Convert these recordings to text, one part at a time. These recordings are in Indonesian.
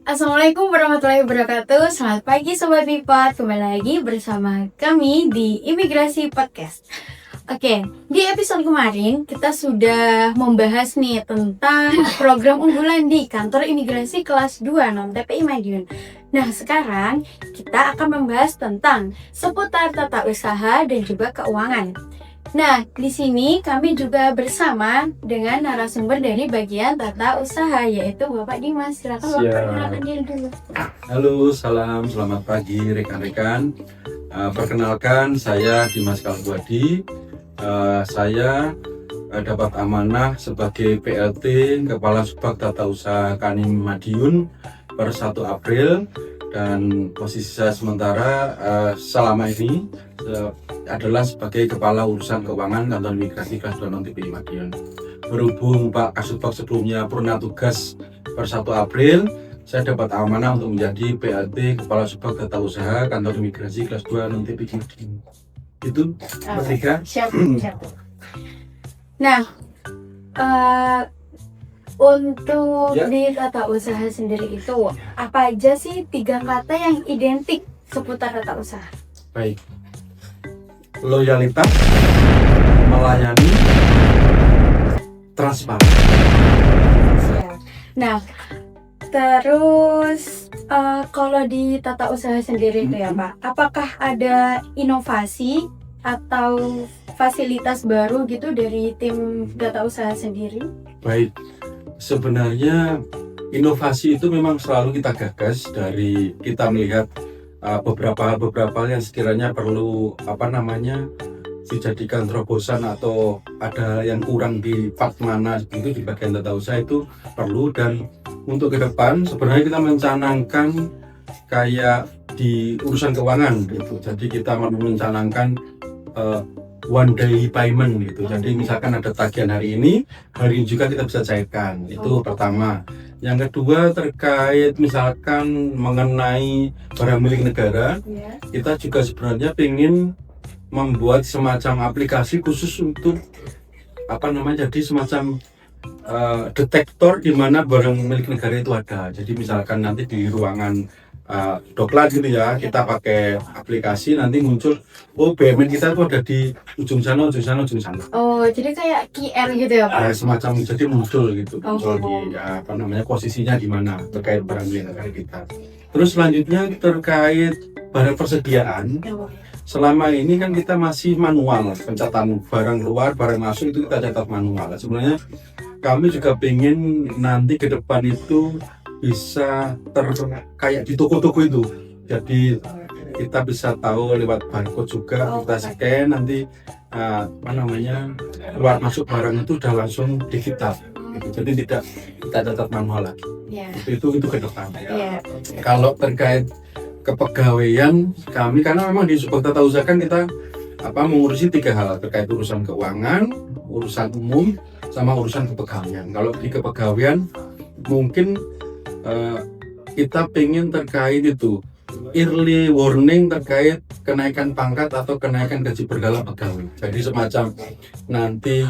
Assalamualaikum warahmatullahi wabarakatuh. Selamat pagi Sobat Lipat. Kembali lagi bersama kami di Imigrasi Podcast. Oke, di episode kemarin kita sudah membahas nih tentang program unggulan di kantor imigrasi kelas 2 non TPI Madiun. Nah, sekarang kita akan membahas tentang seputar tata usaha dan juga keuangan. Nah, di sini kami juga bersama dengan narasumber dari bagian tata usaha, yaitu Bapak Dimas. Silakan Bapak perkenalkan diri dulu. Halo, selamat pagi rekan-rekan. Perkenalkan, saya Dimas Kalbuadi. Saya dapat amanah sebagai PLT Kepala Subag Tata Usaha Kanim Madiun per 1 April, dan posisi saya sementara selama ini adalah sebagai Kepala Urusan Keuangan Kantor Imigrasi Kelas 2 non TPI Madiun. Berhubung Pak Kasubag sebelumnya pernah tugas per 1 April, saya dapat amanah untuk menjadi PLT Kepala Subag Tata Usaha Kantor Imigrasi Kelas 2 non TPI Madiun. Itu Patrika. Siap. Nah, untuk di tata usaha sendiri itu apa aja sih 3 kata yang identik seputar tata usaha? Baik. Loyalitas, melayani, transparan. Nah, terus kalau di tata usaha sendiri itu ya Pak, apakah ada inovasi atau fasilitas baru gitu dari tim tata usaha sendiri? Baik, sebenarnya inovasi itu memang selalu kita gagas dari kita melihat beberapa yang sekiranya perlu dijadikan terobosan atau ada yang kurang di part mana itu di bagian tata usaha itu perlu. Dan untuk ke depan sebenarnya kita mencanangkan kayak di urusan keuangan gitu. Jadi kita mencanangkan one day payment gitu. Jadi misalkan ada tagihan hari ini juga kita bisa cairkan. Itu pertama. Yang kedua terkait misalkan mengenai barang milik negara, kita juga sebenarnya ingin membuat semacam aplikasi khusus untuk jadi semacam detektor di mana barang milik negara itu ada. Jadi misalkan nanti di ruangan doklat gitu ya, kita pakai aplikasi, nanti muncul BUMN kita itu ada di ujung sana. Oh, jadi kayak QR gitu ya Pak? Semacam jadi muncul gitu, di posisinya di mana terkait barang milik negara kita. Terus selanjutnya terkait barang persediaan, selama ini kan kita masih manual, pencatatan barang keluar, barang masuk itu kita catat manual. Sebenarnya kami juga pengen nanti ke depan itu bisa kayak di toko-toko itu. Jadi kita bisa tahu lewat barcode juga, kita scan nanti keluar masuk barang itu udah langsung digital gitu. Jadi tidak kita catat manual lagi. Itu ke depan. Kalau terkait kepegawaian kami, karena memang di Subag Tata Usaha kan kita mengurusi 3 hal terkait urusan keuangan, urusan umum, sama urusan kepegawaian. Kalau di kepegawaian mungkin kita pengen terkait itu early warning terkait kenaikan pangkat atau kenaikan gaji berkala pegawai. Jadi semacam nanti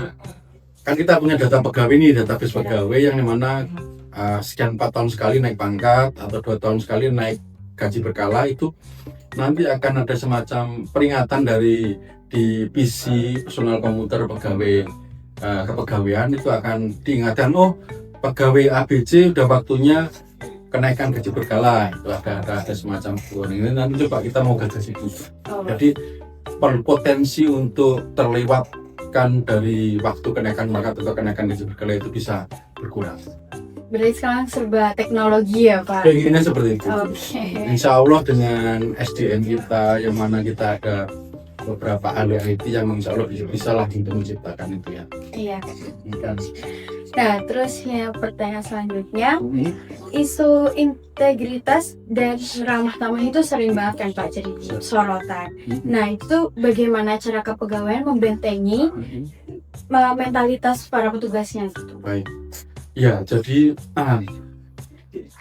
kan kita punya data pegawai nih, database pegawai yang dimana sekian 4 tahun sekali naik pangkat atau 2 tahun sekali naik gaji berkala, itu nanti akan ada semacam peringatan dari di PC personal komputer pegawai kepegawaian, itu akan diingatkan pegawai ABC udah waktunya kenaikan gaji berkala. Itu ada semacam warning. Ini nanti coba kita mau gagas itu. Jadi potensi untuk terlewatkan dari waktu kenaikan pangkat atau kenaikan gaji berkala itu bisa berkurang. Berarti sekarang serba teknologi ya Pak? Pengennya seperti itu. Insya Allah dengan SDM kita yang mana kita ada beberapa ahli IT yang insya Allah bisa lah untuk menciptakan itu ya. Iya. Nah, terus ya pertanyaan selanjutnya, isu integritas dan ramah tamah itu sering banget kan Pak jadi sorotan. Nah, itu bagaimana cara kepegawaian membentengi mentalitas para petugasnya gitu? Baik. Ya, jadi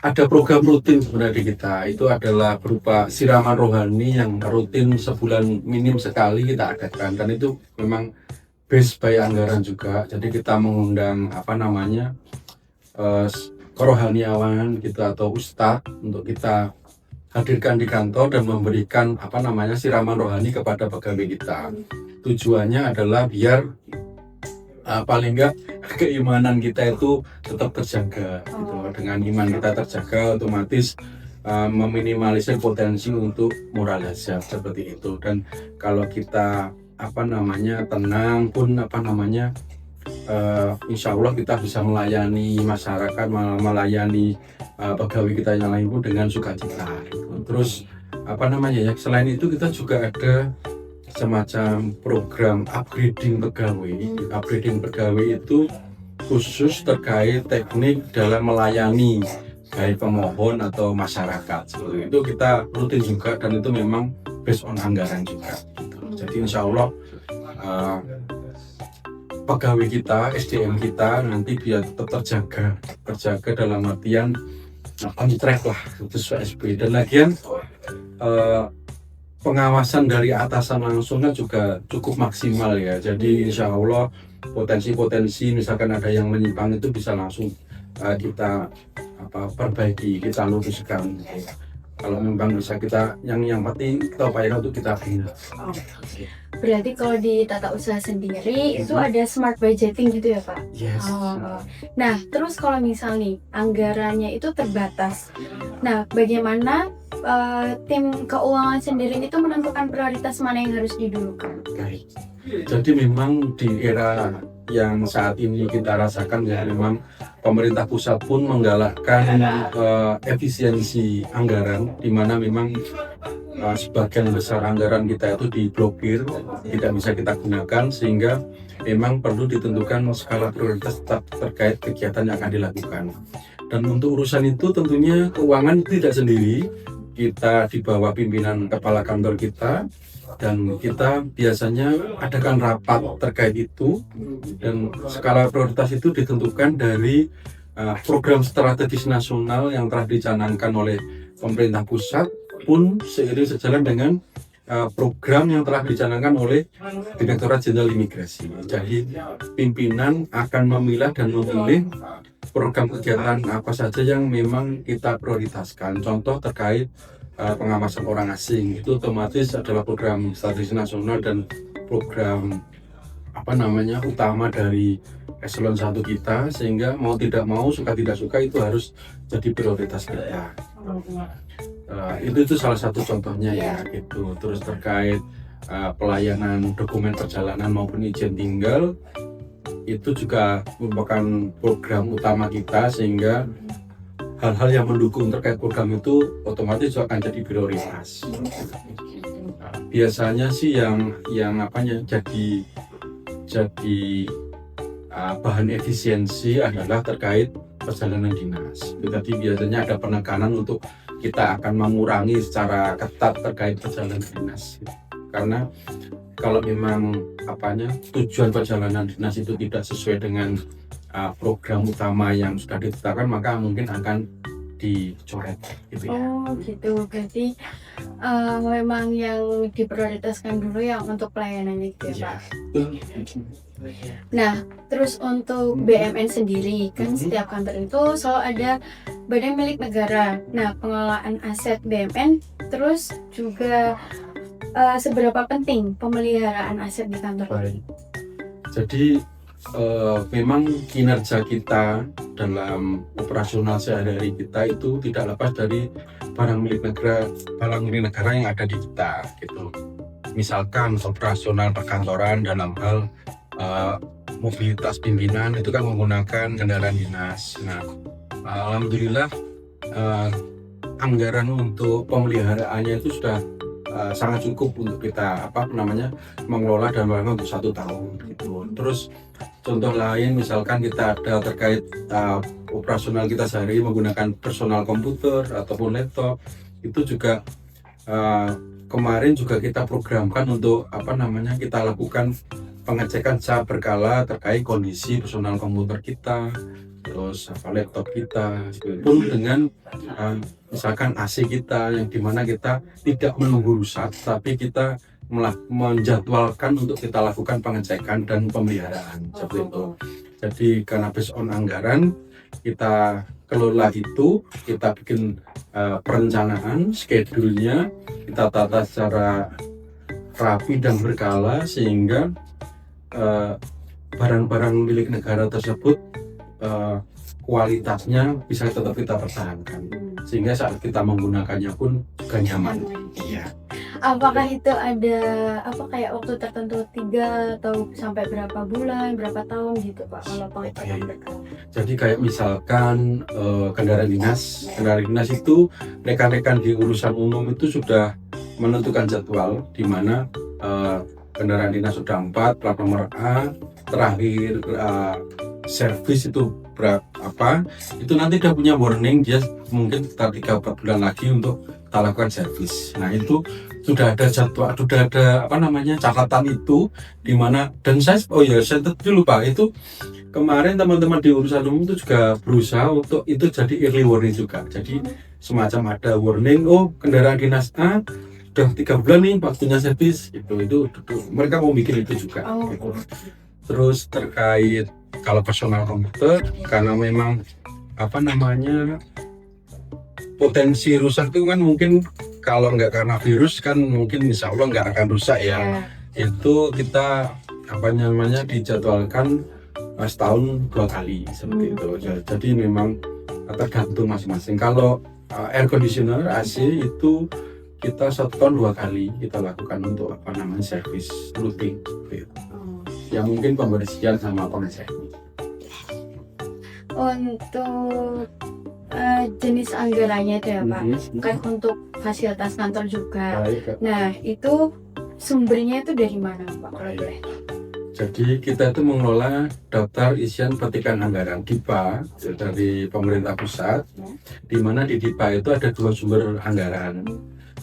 ada program rutin sebenarnya di kita, itu adalah berupa siraman rohani yang rutin sebulan minim sekali kita adakan, dan itu memang based by anggaran juga. Jadi kita mengundang kerohaniawan gitu atau ustadz untuk kita hadirkan di kantor dan memberikan siraman rohani kepada pegawai kita. Tujuannya adalah biar paling enggak keimanan kita itu tetap terjaga gitu. Dengan iman kita terjaga, otomatis meminimalisir potensi untuk moral hazard seperti itu. Dan kalau kita tenang pun insya Allah kita bisa melayani masyarakat, melayani pegawai kita yang lain pun dengan sukacita gitu. Terus selain itu kita juga ada semacam program upgrading pegawai. Upgrading pegawai itu khusus terkait teknik dalam melayani baik pemohon atau masyarakat. Seperti itu kita rutin juga, dan itu memang based on anggaran juga gitu. Jadi insya Allah pegawai kita, SDM kita nanti biar tetap terjaga dalam artian on track lah sesuai SP. Dan lagian pengawasan dari atasan langsung kan juga cukup maksimal ya. Jadi insya Allah potensi-potensi misalkan ada yang menyimpang itu bisa langsung kita perbaiki, kita luruskan. Kalau memang bisa kita yang penting kita upayakan untuk kita bina. Berarti kalau di tata usaha sendiri itu ada smart budgeting gitu ya Pak? Yes. Nah terus kalau misal nih anggarannya itu terbatas, nah bagaimana tim keuangan sendiri itu menentukan prioritas mana yang harus didulukan? Baik. Jadi memang di era yang saat ini kita rasakan ya, memang pemerintah pusat pun menggalakkan efisiensi anggaran, di mana memang sebagian besar anggaran kita itu diblokir, tidak bisa kita gunakan, sehingga memang perlu ditentukan skala prioritas tetap terkait kegiatan yang akan dilakukan. Dan untuk urusan itu tentunya keuangan tidak sendiri, kita di bawah pimpinan kepala kantor kita, dan kita biasanya adakan rapat terkait itu, dan skala prioritas itu ditentukan dari program strategis nasional yang telah dicanangkan oleh pemerintah pusat pun seiring sejalan dengan program yang telah dicanangkan oleh Direktorat Jenderal Imigrasi. Jadi pimpinan akan memilah dan memilih program kegiatan apa saja yang memang kita prioritaskan. Contoh terkait pengawasan orang asing, itu otomatis adalah program strategis nasional dan program utama dari eselon 1 kita, sehingga mau tidak mau, suka tidak suka itu harus jadi prioritas kita. Itu salah satu contohnya ya gitu. Terus terkait pelayanan dokumen perjalanan maupun izin tinggal, itu juga merupakan program utama kita, sehingga hal-hal yang mendukung terkait program itu otomatis akan jadi prioritas. Biasanya sih yang jadi bahan efisiensi adalah terkait perjalanan dinas. Jadi biasanya ada penekanan untuk kita akan mengurangi secara ketat terkait perjalanan dinas. Karena kalau memang tujuan perjalanan dinas itu tidak sesuai dengan program utama yang sudah ditetapkan, maka mungkin akan dicoret gitu ya. Oh gitu, berarti memang yang diprioritaskan dulu yang untuk pelayanannya gitu ya Pak. Nah terus untuk BMN sendiri kan setiap kantor itu selalu ada badan milik negara. Nah pengelolaan aset BMN, terus juga seberapa penting pemeliharaan aset di kantor? Baik. Jadi memang kinerja kita dalam operasional sehari-hari kita itu tidak lepas dari barang milik negara yang ada di kita gitu. Misalkan operasional perkantoran dalam hal mobilitas pimpinan itu kan menggunakan kendaraan dinas. Nah, alhamdulillah anggaran untuk pemeliharaannya itu sudah sangat cukup untuk kita mengelola dan melakukan untuk 1 tahun gitu. Terus contoh lain misalkan kita ada terkait operasional kita sehari menggunakan personal komputer ataupun laptop, itu juga kemarin juga kita programkan untuk kita lakukan pengecekan secara berkala terkait kondisi personal komputer kita, terus laptop kita, pun dengan misalkan AC kita, yang dimana kita tidak menunggu rusak, tapi kita menjadwalkan untuk kita lakukan pengecekan dan pemeliharaan seperti itu. Jadi karena based on anggaran, kita kelola itu, kita bikin perencanaan, schedule-nya, kita tata secara rapi dan berkala sehingga barang-barang milik negara tersebut kualitasnya bisa tetap kita pertahankan sehingga saat kita menggunakannya pun juga nyaman. Iya. Apakah itu ada kayak waktu tertentu 3 atau sampai berapa bulan, berapa tahun gitu Pak kalau pengecekan berkala? Jadi kayak misalkan kendaraan dinas itu rekan-rekan di urusan umum itu sudah menentukan jadwal di mana kendaraan dinas sudah 4, plat nomor A, terakhir servis itu berapa, itu nanti udah punya warning, dia mungkin sekitar 3-4 bulan lagi untuk kita lakukan servis. Nah itu sudah ada jadwal, sudah ada catatan itu di mana. Dan saya tadi lupa itu kemarin teman-teman di urusan umum itu juga berusaha untuk itu jadi early warning juga. Jadi semacam ada warning, kendaraan dinas A udah 3 bulan nih waktunya servis, itu mereka mau bikin itu juga. Gitu. Terus terkait kalau personal komputer, karena memang potensi rusak itu kan mungkin kalau nggak karena virus kan mungkin insya Allah nggak akan rusak ya. Itu kita dijadwalkan setahun 2 kali seperti itu. Jadi memang tergantung masing-masing. Kalau air conditioner AC itu kita 1 tahun 2 kali kita lakukan untuk servis rutin gitu. Ya mungkin pembersihan sama pengecekan. Untuk jenis anggarannya itu ya Pak, kan untuk fasilitas kantor juga. Nah itu sumbernya itu dari mana Pak kalau boleh? Jadi kita itu mengelola daftar isian petikan anggaran DIPA dari pemerintah pusat, di mana di DIPA itu ada 2 sumber anggaran.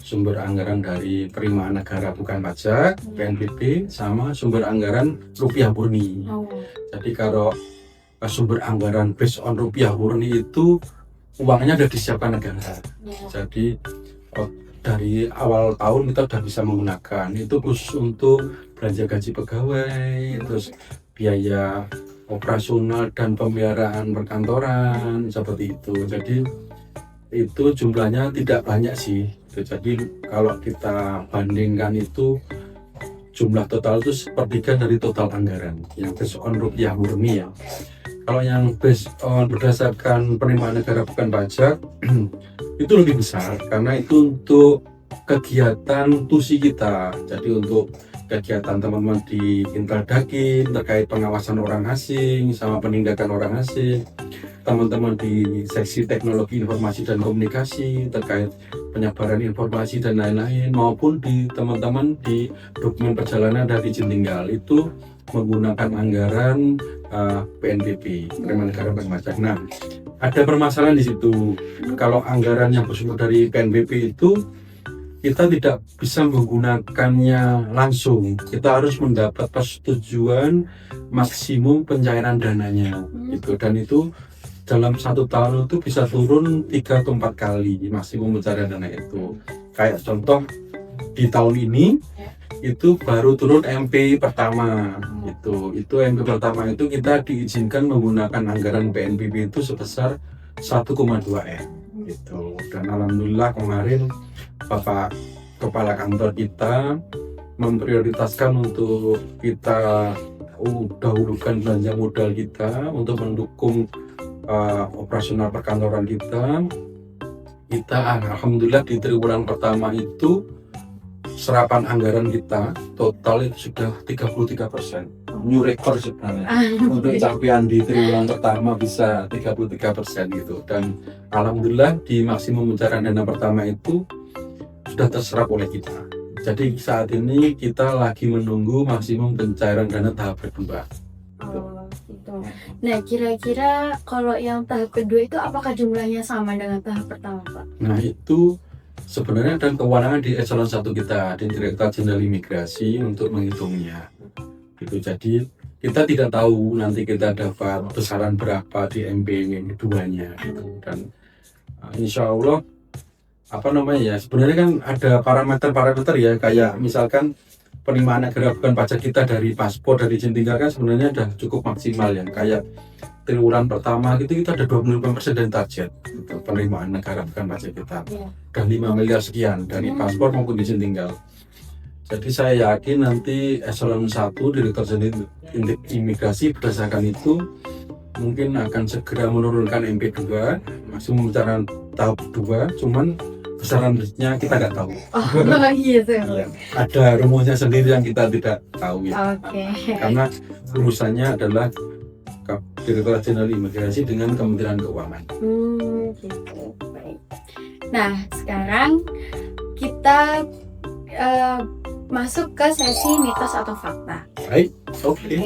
Sumber anggaran dari penerimaan negara bukan pajak, PNBP, sama sumber anggaran rupiah murni. Jadi kalau sumber anggaran based on rupiah murni itu uangnya sudah disiapkan negara. Jadi dari awal tahun kita sudah bisa menggunakan itu khusus untuk belanja gaji pegawai, terus biaya operasional dan pemeliharaan perkantoran seperti itu. Jadi itu jumlahnya tidak banyak sih. Jadi kalau kita bandingkan itu jumlah total itu sepertiga dari total anggaran yang based on rupiah murni ya. Kalau yang based on berdasarkan penerimaan negara bukan pajak itu lebih besar karena itu untuk kegiatan TUSI kita. Jadi untuk kegiatan teman-teman di Inteldakin terkait pengawasan orang asing sama penindakan orang asing, teman-teman di seksi teknologi informasi dan komunikasi terkait penyebaran informasi dan lain-lain, maupun di teman-teman di dokumen perjalanan dari izin tinggal itu menggunakan anggaran PNBP, penerimaan negara bukan pajak. Nah, ada permasalahan di situ. Kalau anggaran yang bersumber dari PNBP itu kita tidak bisa menggunakannya langsung. Kita harus mendapat persetujuan maksimum pencairan dananya gitu. Dan itu dalam 1 tahun itu bisa turun 3 atau 4 kali maksimum pencairan dana itu. Kayak contoh di tahun ini itu baru turun MP pertama itu MP pertama itu kita diizinkan menggunakan anggaran PNBP itu sebesar 1,2 M gitu. Dan alhamdulillah kemarin Bapak Kepala Kantor kita memprioritaskan untuk kita dahulukan belanja modal kita untuk mendukung operasional perkantoran kita. Alhamdulillah di triwulan pertama itu serapan anggaran kita total itu sudah 33%. New record sebenarnya untuk capaian di triwulan pertama bisa 33% gitu. Dan alhamdulillah di maksimum pencairan dana pertama itu sudah terserap oleh kita. Jadi saat ini kita lagi menunggu maksimum pencairan dana tahap kedua. Gitu. Nah kira-kira kalau yang tahap kedua itu apakah jumlahnya sama dengan tahap pertama Pak? Nah itu sebenarnya dan kewenangan di eselon 1 kita, di Direktorat Jenderal Imigrasi untuk menghitungnya gitu. Jadi kita tidak tahu nanti kita dapat besaran berapa di MP keduanya gitu. Dan insya Allah sebenarnya kan ada parameter ya, kayak misalkan penerimaan negara bukan pajak kita dari paspor, dari izin tinggal kan sebenarnya udah cukup maksimal ya. Kayak triwulan pertama gitu kita ada 25% dari target gitu, penerimaan negara bukan pajak kita. Dan 5 miliar sekian dari paspor maupun izin tinggal. Jadi saya yakin nanti eselon 1 Direktur Jenderal Imigrasi berdasarkan itu mungkin akan segera menurunkan MP2, masih membicarakan tahap 2, cuman besarannya kita nggak tahu. Oh gitu. Ada rumusnya sendiri yang kita tidak tahu ya. Oke. Karena urusannya adalah Direktur Jenderal Imigrasi dengan Kementerian Keuangan. Gitu. Baik. Nah, sekarang kita masuk ke sesi mitos atau fakta. Baik, oke.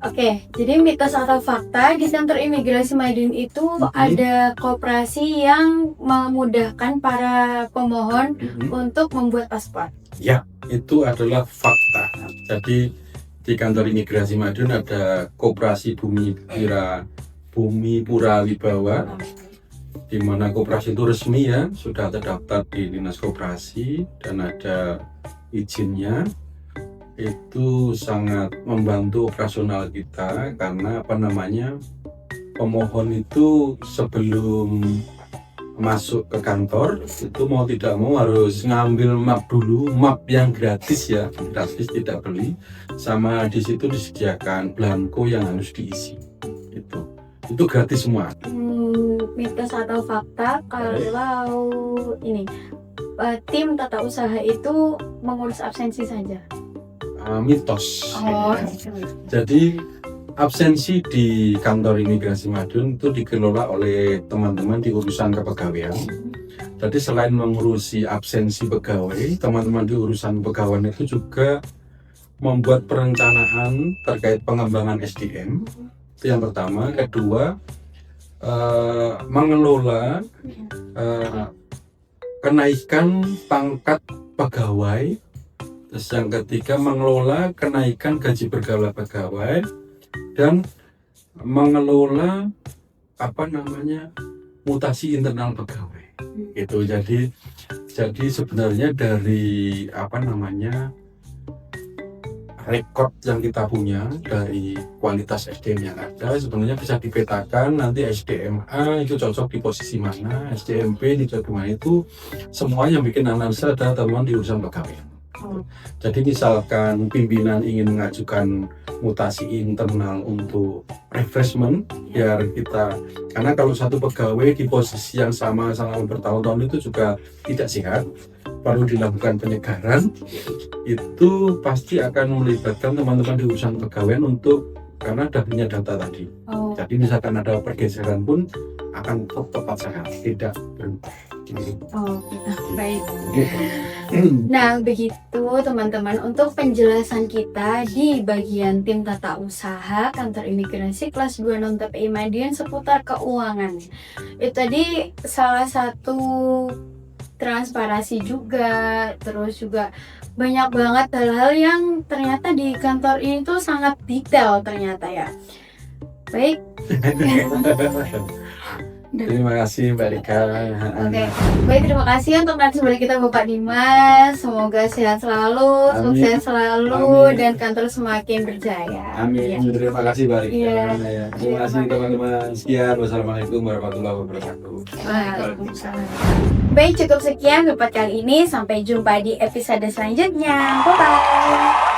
Oke, jadi mitos atau fakta di kantor imigrasi Madiun itu ada koperasi yang memudahkan para pemohon untuk membuat paspor. Ya, itu adalah fakta. Jadi di kantor imigrasi Madiun ada koperasi Bumi Pura Wibawa, di mana koperasi itu resmi ya, sudah terdaftar di Dinas Koperasi dan ada izinnya. Itu sangat membantu operasional kita karena pemohon itu sebelum masuk ke kantor itu mau tidak mau harus ngambil map dulu, map yang gratis ya, gratis tidak beli, sama di situ disediakan belangko yang harus diisi. Itu gratis semua. Mitos atau fakta kalau ini tim tata usaha itu mengurus absensi saja? Mitos. Jadi absensi di kantor imigrasi Madiun itu dikelola oleh teman-teman di urusan kepegawaian. Jadi selain mengurusi absensi pegawai, teman-teman di urusan pegawaian itu juga membuat perencanaan terkait pengembangan SDM. Itu yang pertama. Kedua, mengelola kenaikan pangkat pegawai. Terus yang ketiga, mengelola kenaikan gaji pegawai dan mengelola mutasi internal pegawai. Itu jadi sebenarnya dari rekod yang kita punya dari kualitas SDM yang ada sebenarnya bisa dipetakan nanti SDM A itu cocok di posisi mana, SDM B di cocok mana, itu semua yang bikin analisa adalah teman di urusan pegawai. Jadi misalkan pimpinan ingin mengajukan mutasi internal untuk refreshment biar kita, karena kalau satu pegawai di posisi yang sama selama bertahun-tahun itu juga tidak sehat, perlu dilakukan penyegaran. Itu pasti akan melibatkan teman-teman di urusan pegawaian untuk, karena ada punya data tadi. Jadi misalkan ada pergeseran pun akan tepat sehat, tidak berubah. Baik. Nah, begitu teman-teman untuk penjelasan kita di bagian tim tata usaha kantor imigrasi kelas 2 non TPI Madiun seputar keuangan. Itu tadi salah satu transparansi juga, terus juga banyak banget hal-hal yang ternyata di kantor ini tuh sangat detail ternyata ya. Baik. Terima kasih Mbak Rika. Oke. Baik, terima kasih untuk narasumber kita Bapak Dimas. Semoga sehat selalu, sukses selalu, dan kantor semakin berjaya. Amin. Ya. Terima kasih Mbak Rika. Ya. Terima kasih teman-teman. Sekian. Wassalamualaikum warahmatullahi wabarakatuh. Waalaikumsalam. Baik, cukup sekian buat kali ini. Sampai jumpa di episode selanjutnya. Bye-bye.